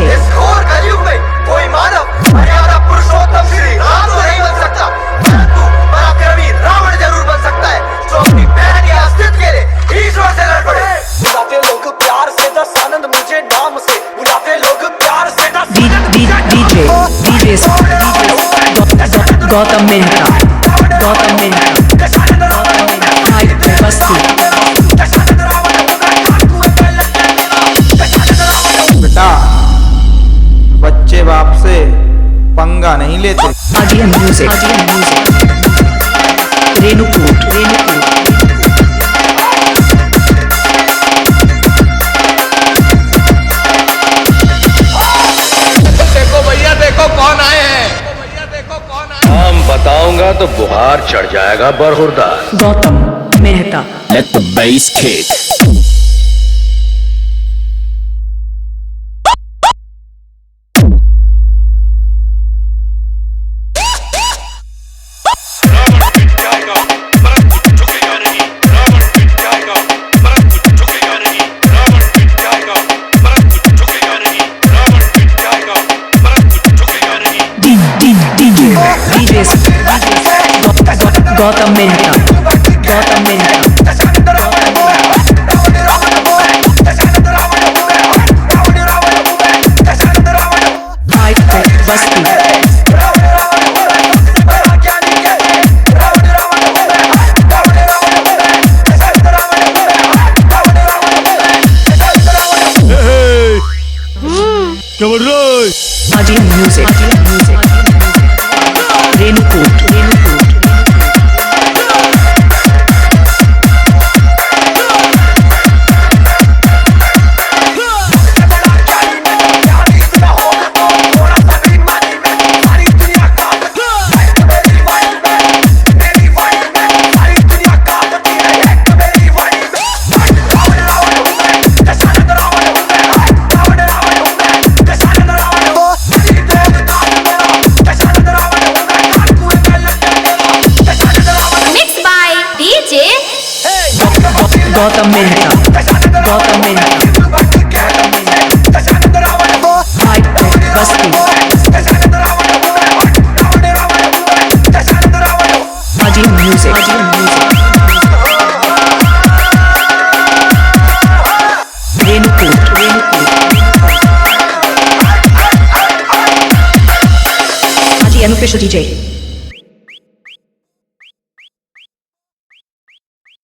DJ. इस घोर कलयुग में कोई मानव मर्यादा पुरुषोत्तम श्री राम तो नहीं बन सकता, परंतु पराक्रमी रावण जरूर बन सकता है, जो अपनी बहन या अस्तित्व के लिए ईश्वर से लड़ पड़े। बुलाते लोग प्यार से दस आनंद मुझे नाम से, बुलाते लोग प्यार से दस डीजे गौतम मेहता बस्ती। बेटा बच्चे बाप से पंगा नहीं लेते। आजियन म्यूजिक रेणुकूट देखो भैया, देखो कौन आए हैं। नाम बताऊंगा तो बुहार चढ़ जाएगा बरहुरदार। Gautam Mehta. Let the bass kick. Gautam Mehta Basti. आजियन music Renukoot Gautam Mehta Basti. आजियन music Renukoot आजियन official DJ.